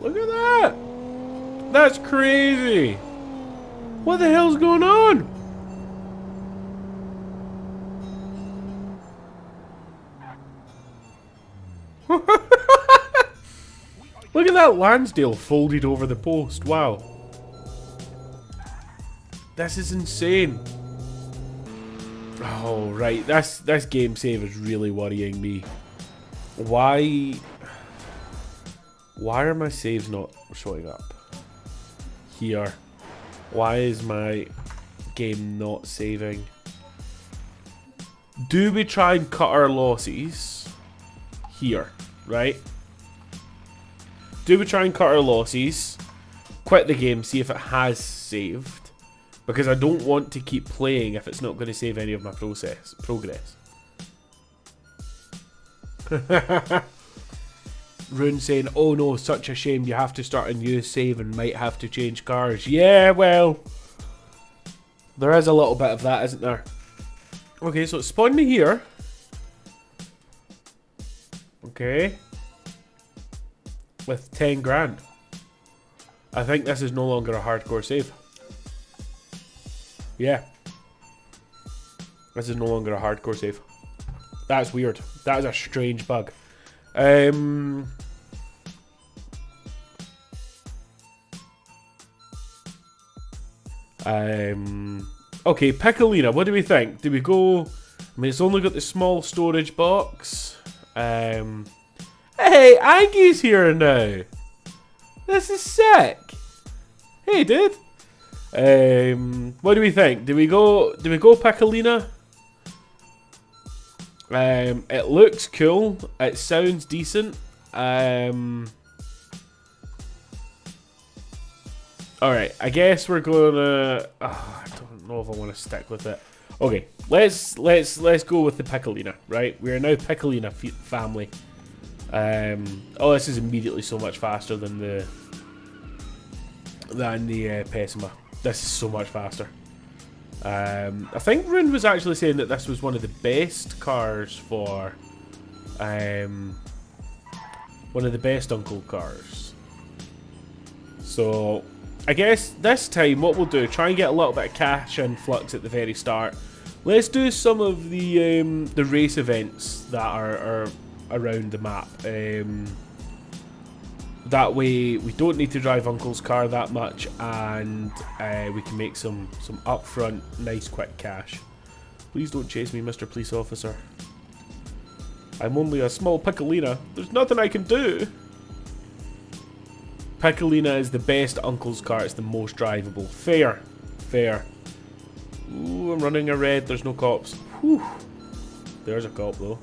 Look at that! That's crazy! What the hell's going on? Look at that Lansdale folded over the post. Wow. This is insane. Oh, right. This game save is really worrying me. Why are my saves not showing up? Here. Why is my game not saving? Do we try and cut our losses? Here, right? Do we try and cut our losses? Quit the game, see if it has saved. Because I don't want to keep playing if it's not going to save any of my progress. Rune saying, oh no, such a shame, you have to start a new save and might have to change cars. Yeah, well, there is a little bit of that, isn't there? Okay, so it spawned me here. Okay. With 10 grand. I think this is no longer a hardcore save. Yeah. This is no longer a hardcore save. That's weird. That is a strange bug. Okay, Piccolina, what do we think? Do we go... I mean, it's only got the small storage box. Hey, Angie's here now. This is sick. Hey, dude. What do we think? Do we go Piccolina? It looks cool. It sounds decent. Alright, I guess we're gonna... I don't know if I want to stick with it. Okay, let's go with the Piccolina, right? We are now Piccolina family. Oh, this is immediately so much faster than the Pessima. This is so much faster. I think Rune was actually saying that this was one of the best cars for one of the best Uncle cars. So I guess this time what we'll do, try and get a little bit of cash influx at the very start. Let's do some of the race events that are around the map. That way we don't need to drive Uncle's car that much, and we can make some upfront nice quick cash. Please don't chase me, Mr. Police Officer. I'm only a small Piccolina. There's nothing I can do. Piccolina is the best Uncle's car. It's the most drivable. Fair. Fair. Ooh, I'm running a red. There's no cops. Whew. There's a cop though.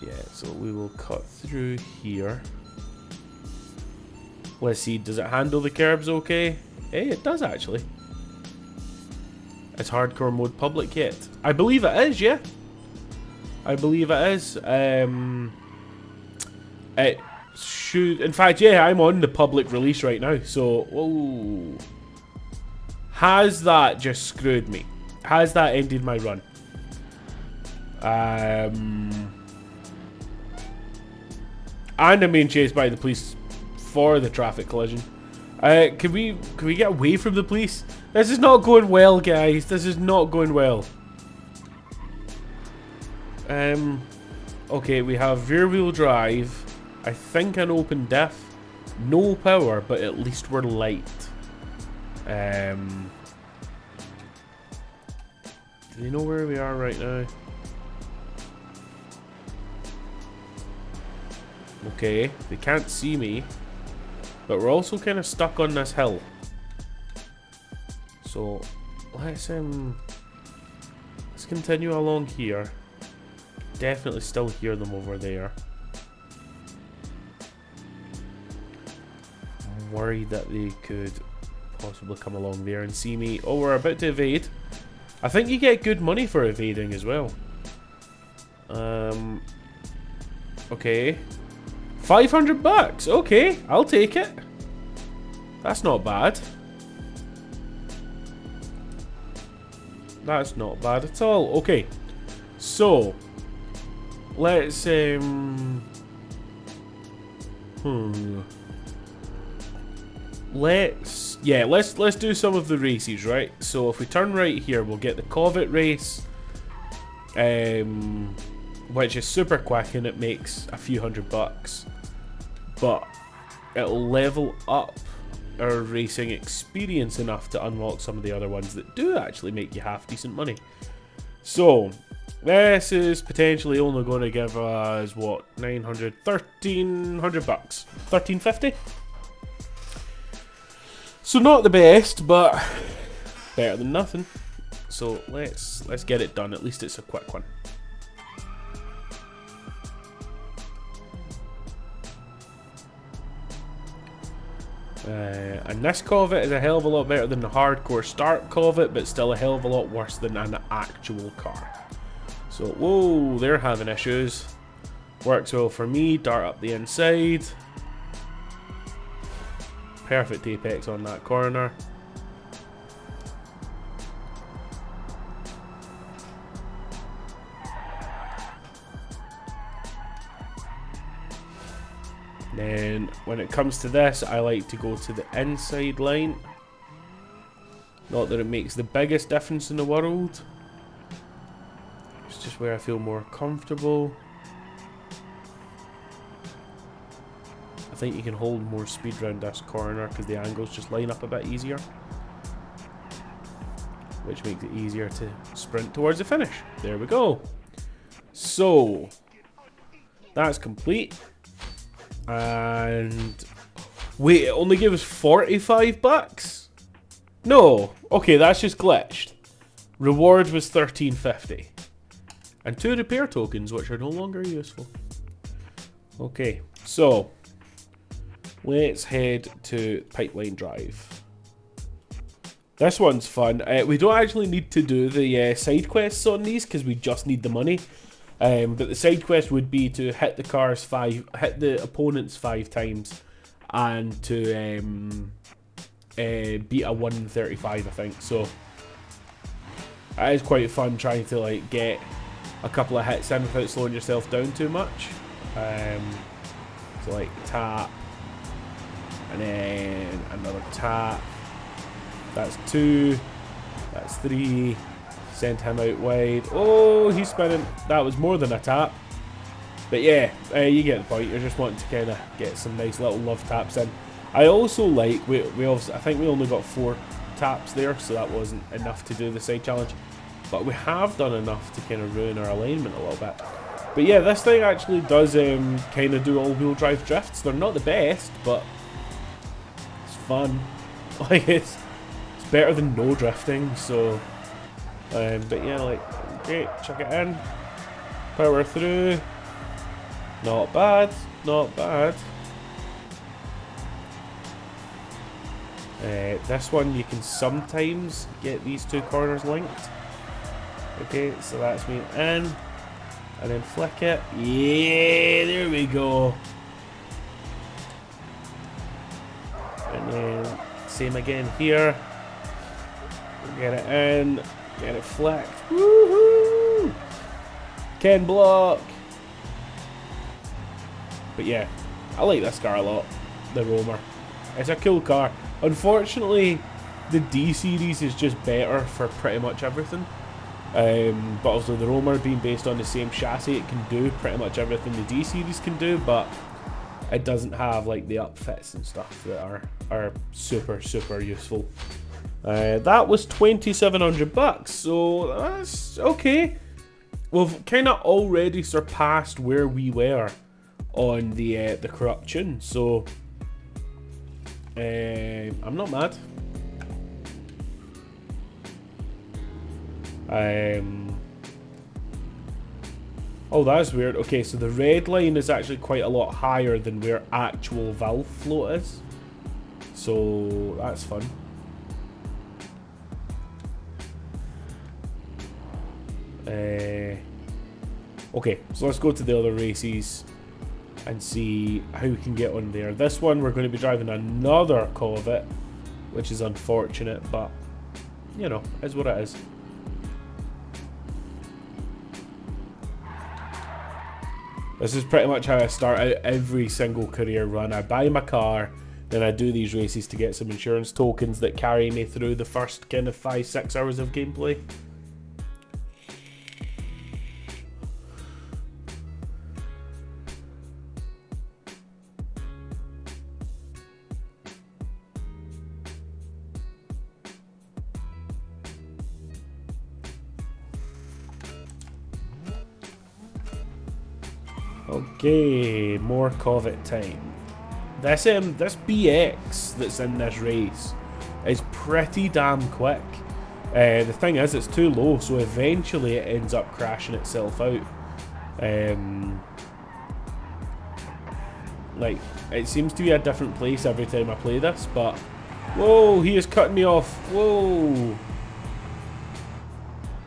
Yeah, so we will cut through here. Let's see, does it handle the curbs okay? Hey, it does actually. Is hardcore mode public yet? I believe it is, yeah. I believe it is. It should, in fact, yeah, I'm on the public release right now. So, whoa. Has that just screwed me? Has that ended my run? And I'm being chased by the police for the traffic collision. Can we get away from the police? This is not going well, guys. This is not going well. Okay, we have rear wheel drive. I think an open diff. No power, but at least we're light. Do you know where we are right now? Okay, they can't see me, but we're also kind of stuck on this hill. So let's continue along here. Definitely still hear them over there. I'm worried that they could possibly come along there and see me. Oh, we're about to evade. I think you get good money for evading as well. Okay. 500 bucks. Okay, I'll take it. That's not bad. That's not bad at all. Okay. So, let's Let's do some of the races, right? So if we turn right here, we'll get the Covet race, which is super quick and it makes a few $100, but it'll level up our racing experience enough to unlock some of the other ones that do actually make you half decent money. So this is potentially only going to give us what, $900, $1,300, $1,350. So not the best, but better than nothing. So let's get it done. At least it's a quick one. And this Covet is a hell of a lot better than the hardcore start Covet, but still a hell of a lot worse than an actual car. So, whoa, they're having issues. Works well for me. Dart up the inside. Perfect apex on that corner. Then when it comes to this, I like to go to the inside line. Not that it makes the biggest difference in the world. It's just where I feel more comfortable. I think you can hold more speed around this corner because the angles just line up a bit easier, which makes it easier to sprint towards the finish. There we go. So that's complete. And wait, it only gave us $45? No. Okay, that's just glitched. Reward was $13.50. And 2 repair tokens, which are no longer useful. Okay, so let's head to Pipeline Drive. This one's fun. We don't actually need to do the side quests on these because we just need the money. But the side quest would be to hit the opponents 5 times, and to beat a 135, I think. So it is quite fun trying to like get a couple of hits in without slowing yourself down too much. So like tap, and then another tap. That's 2. That's 3. Send him out wide. Oh, he's spinning. That was more than a tap. But yeah, you get the point. You're just wanting to kind of get some nice little love taps in. I also like, I think we only got 4 taps there, so that wasn't enough to do the side challenge. But we have done enough to kind of ruin our alignment a little bit. But yeah, this thing actually does kind of do all-wheel drive drifts. They're not the best, but it's fun. Like it's better than no drifting, so... but yeah, like, great, chuck it in, power through, not bad, not bad. This one you can sometimes get these 2 corners linked. Okay, so that's me in, and then flick it, yeah, there we go. And then, same again here, get it in. Get it flicked. Woohoo! Can block. But yeah, I like this car a lot. The Roamer. It's a cool car. Unfortunately, the D series is just better for pretty much everything. But also the Roamer being based on the same chassis, it can do pretty much everything the D series can do, but it doesn't have like the upfits and stuff that are super useful. That was $2,700, so that's okay. We've kind of already surpassed where we were on the corruption, so I'm not mad. Oh, that's weird. Okay, so the red line is actually quite a lot higher than where actual valve float is, so that's fun. Okay, so let's go to the other races and see how we can get on there. This one we're going to be driving another Covet, which is unfortunate, but you know, is what it is. This is pretty much how I start out every single career run. I buy my car, then I do these races to get some insurance tokens that carry me through the first kind of 5-6 hours of gameplay. Okay, more Covet time. This BX that's in this race is pretty damn quick. The thing is, it's too low, so eventually it ends up crashing itself out. Like, it seems to be a different place every time I play this, but... Whoa, he is cutting me off. Whoa.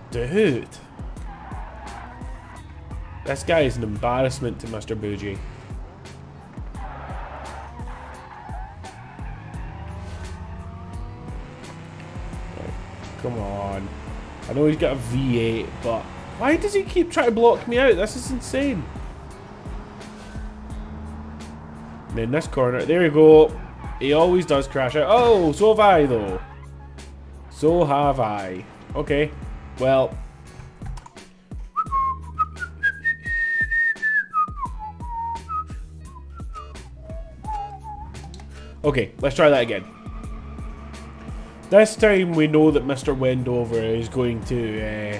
Dude. This guy is an embarrassment to Mr. Bougie. Come on. I know he's got a V8, but why does he keep trying to block me out? This is insane. And in this corner, there you go. He always does crash out. Oh, so have I, though. So have I. Okay, well. Okay, let's try that again. This time we know that Mr. Wendover is going to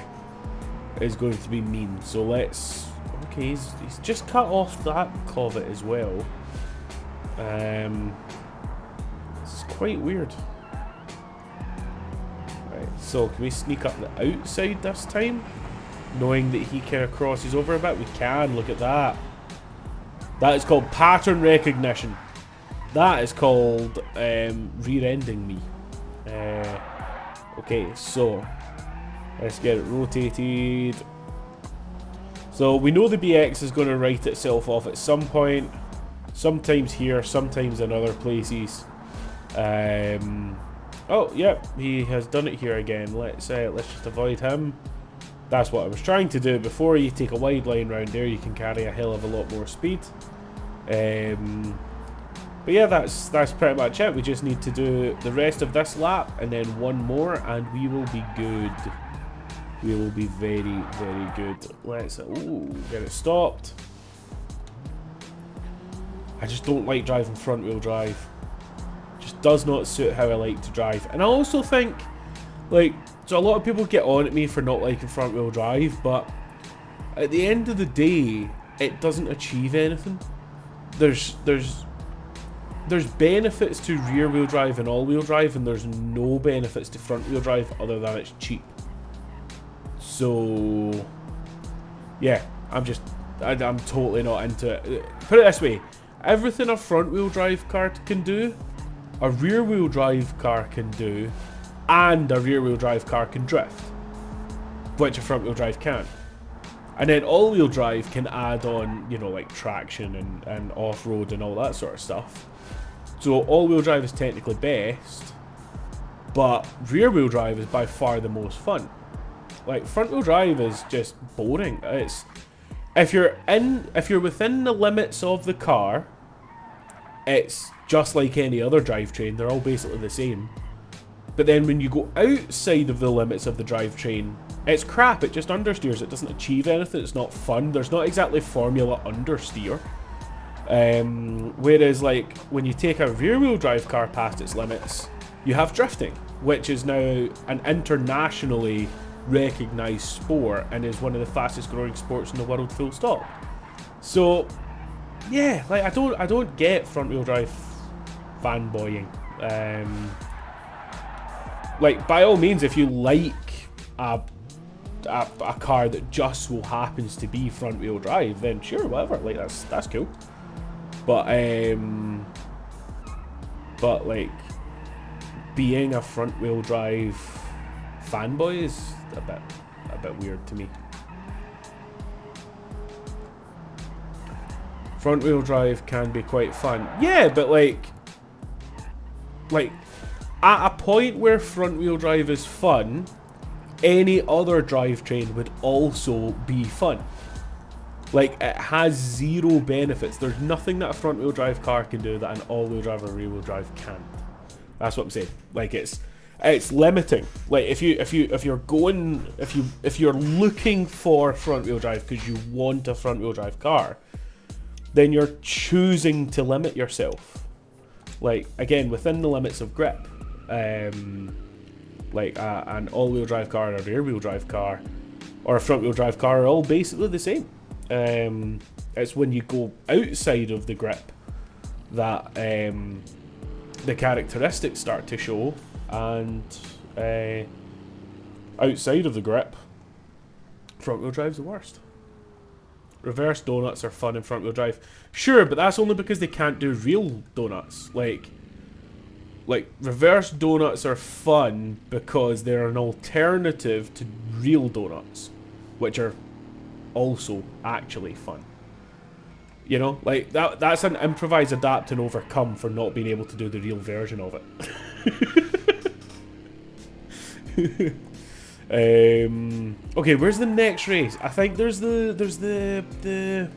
be mean. So let's. Okay, he's just cut off that Covet as well. It's quite weird. Right, so can we sneak up the outside this time, knowing that he kind of crosses over a bit? We can. Look at that. That is called pattern recognition. That is called rear-ending me. Okay, so let's get it rotated. So we know the BX is going to write itself off at some point. Sometimes here, sometimes in other places. Oh, yep, he has done it here again. Let's just avoid him. That's what I was trying to do before. You take a wide line round there, you can carry a hell of a lot more speed. But yeah, that's pretty much it. We just need to do the rest of this lap and then one more, and we will be good. We will be very, very good. Let's get it stopped. I just don't like driving front wheel drive. Just does not suit how I like to drive. And I also think, like, so a lot of people get on at me for not liking front wheel drive, but at the end of the day, it doesn't achieve anything. There's benefits to rear wheel drive and all wheel drive, and there's no benefits to front wheel drive other than it's cheap. So yeah, I'm totally not into it. Put it this way, everything a front wheel drive car can do, a rear wheel drive car can do, and a rear wheel drive car can drift, which a front wheel drive can't. And then all wheel drive can add on, you know, like traction and off-road and all that sort of stuff. So all wheel drive is technically best, but rear wheel drive is by far the most fun. Like, front wheel drive is just boring. It's if you're within the limits of the car, it's just like any other drivetrain. They're all basically the same. But then when you go outside of the limits of the drivetrain, it's crap. It just understeers. It doesn't achieve anything. It's not fun. There's not exactly formula understeer. Whereas, like, when you take a rear wheel drive car past its limits, you have drifting, which is now an internationally recognized sport and is one of the fastest growing sports in the world, full stop. So yeah, like, I don't get front wheel drive fanboying. Like, by all means, if you like a car that just so happens to be front wheel drive, then sure, whatever, like, that's cool. But like, being a front wheel drive fanboy is a bit weird to me. Front wheel drive can be quite fun. Yeah, but like at a point where front wheel drive is fun, any other drivetrain would also be fun. Like, it has zero benefits. There's nothing that a front wheel drive car can do that an all wheel drive or rear wheel drive can't. That's what I'm saying. Like, it's limiting. Like, if you're looking for front wheel drive because you want a front wheel drive car, then you're choosing to limit yourself. Like, again, within the limits of grip. Like an all wheel drive car, a rear wheel drive car, or a front wheel drive car are all basically the same. It's when you go outside of the grip that the characteristics start to show, and outside of the grip, front wheel drive's the worst. Reverse donuts are fun in front wheel drive, sure, but that's only because they can't do real donuts. Like reverse donuts are fun because they're an alternative to real donuts, which are also actually fun. You know, like that's an improvise, adapt, and overcome for not being able to do the real version of it. Okay, where's the next race? I think there's the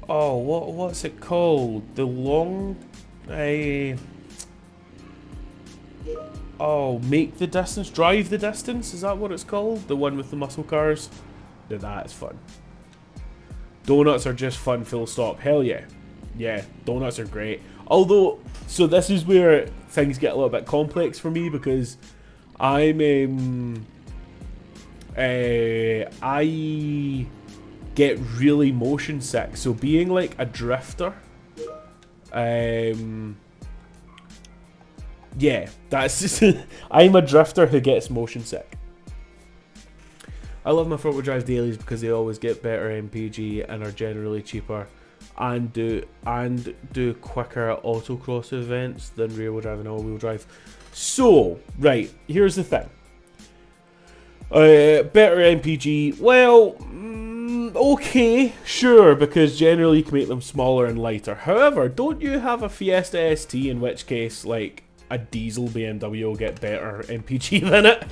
oh, what's it called? The long oh, make the distance, drive the distance, is that what it's called? The one with the muscle cars? Now that is fun. Donuts are just fun, full stop. Hell yeah. Yeah, donuts are great. Although, so this is where things get a little bit complex for me, because I get really motion sick. So being like a drifter, yeah, that's just I'm a drifter who gets motion sick. I love my front wheel drive dailies because they always get better MPG and are generally cheaper, and do quicker autocross events than rear wheel drive and all wheel drive. So, right, here's the thing. Better MPG, well, okay, sure, because generally you can make them smaller and lighter. However, don't you have a Fiesta ST, in which case, like, a diesel BMW will get better MPG than it?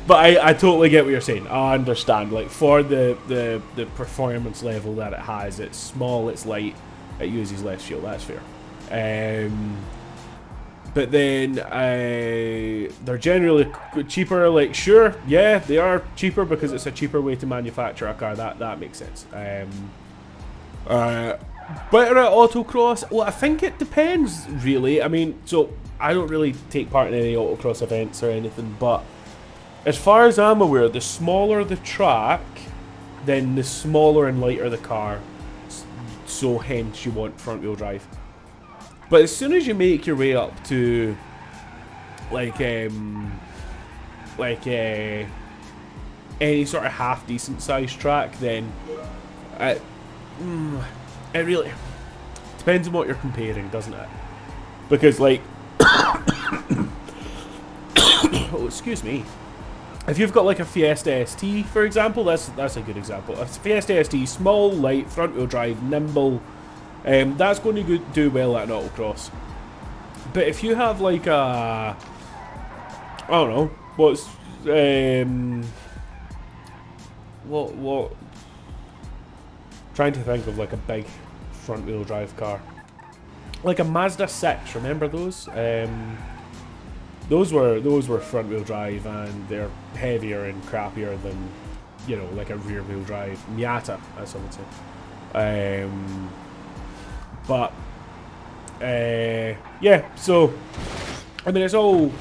But I totally get what you're saying. I understand. Like, for the performance level that it has, it's small, it's light, it uses less fuel. That's fair. But then they're generally cheaper. Like, sure, yeah, they are cheaper because it's a cheaper way to manufacture a car. That makes sense. Better at autocross? Well, I think it depends, really. I mean, so I don't really take part in any autocross events or anything, but as far as I'm aware, the smaller the track, then the smaller and lighter the car. So hence you want front wheel drive. But as soon as you make your way up to like any sort of half decent sized track, then it really depends on what you're comparing, doesn't it? Because, like, oh, excuse me. If you've got like a Fiesta ST, for example, that's a good example. A Fiesta ST, small, light, front wheel drive, nimble, that's going to do well at an autocross. But if you have like a, I don't know, what? Trying to think of like a big front wheel drive car, like a Mazda 6. Remember those? Those were front wheel drive, and they're heavier and crappier than, you know, like a rear wheel drive Miata, as I would say. Yeah. So, I mean, it's all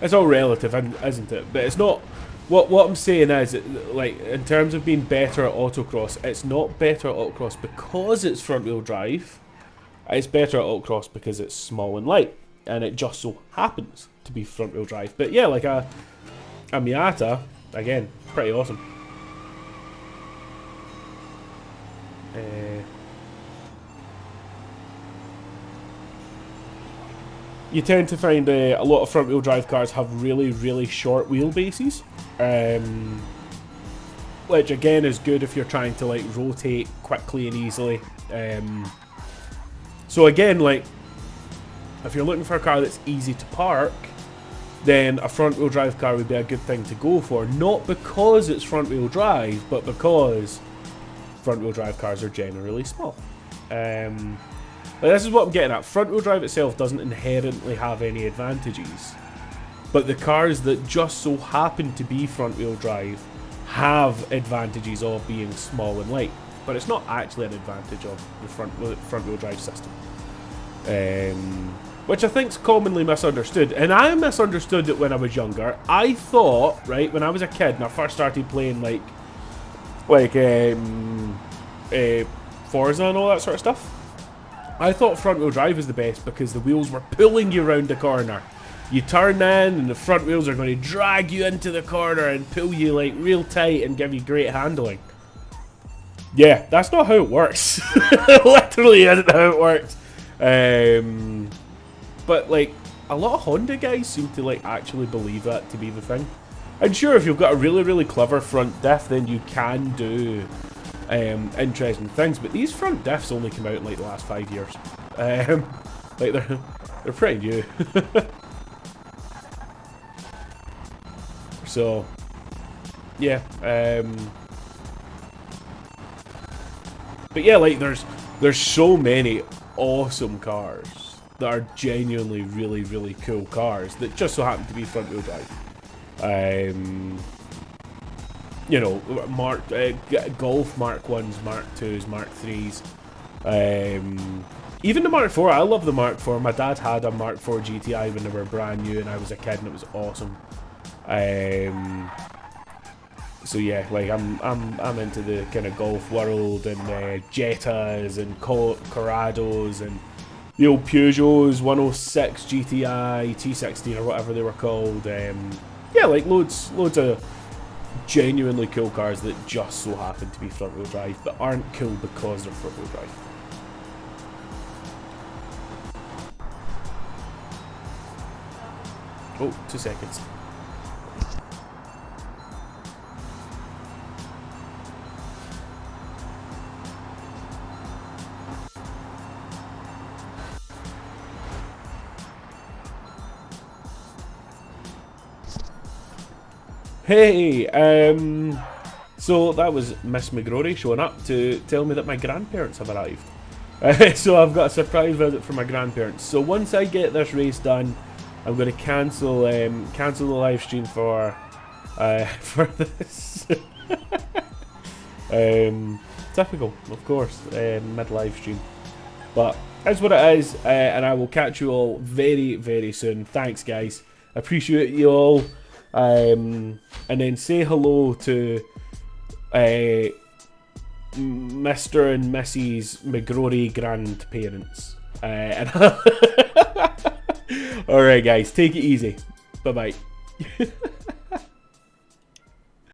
relative, isn't it? But it's not. What I'm saying is, like, in terms of being better at autocross, it's not better at autocross because it's front wheel drive. It's better at autocross because it's small and light, and it just so happens to be front wheel drive. But yeah, like a Miata, again, pretty awesome. You tend to find a lot of front wheel drive cars have really, really short wheelbases, which again is good if you're trying to like rotate quickly and easily. So again, like, if you're looking for a car that's easy to park, then a front wheel drive car would be a good thing to go for. Not because it's front wheel drive, but because front-wheel drive cars are generally small. Like this is what I'm getting at. Front-wheel drive itself doesn't inherently have any advantages, but the cars that just so happen to be front-wheel drive have advantages of being small and light, but it's not actually an advantage of the front-wheel drive system, which I think is commonly misunderstood. And I misunderstood it when I was younger. I thought, right, when I was a kid and I first started playing like Forza and all that sort of stuff, I thought front-wheel drive was the best because the wheels were pulling you around the corner. You turn in and the front wheels are going to drag you into the corner and pull you like real tight and give you great handling. Yeah, that's not how it works. It literally isn't how it works. But like a lot of Honda guys seem to like actually believe that to be the thing. And sure, if you've got a really, really clever front diff, then you can do interesting things. But these front diffs only came out in like the last 5 years. Like they're pretty new. So yeah, but yeah, like there's so many awesome cars that are genuinely really, really cool cars that just so happen to be front wheel drive. You know, Golf Mark 1s, Mark 2s, Mark 3s. Even the Mark 4, I love the Mark 4. My dad had a Mark 4 GTI when they were brand new and I was a kid and it was awesome. So yeah, like I'm into the kind of golf world and Jettas and Corrados and the old Peugeots 106 GTI T16 or whatever they were called. Yeah, like loads of genuinely cool cars that just so happen to be front wheel drive but aren't cool because they're front wheel drive. Oh, 2 seconds. Hey, so that was Miss McGrory showing up to tell me that my grandparents have arrived. So I've got a surprise visit from my grandparents. So once I get this race done, I'm going to cancel the live stream for this. Typical, of course, mid live stream. But that's what it is, and I will catch you all very, very soon. Thanks, guys. I appreciate you all. And then say hello to Mr. and Mrs. McGrory grandparents. And alright guys, take it easy. Bye bye.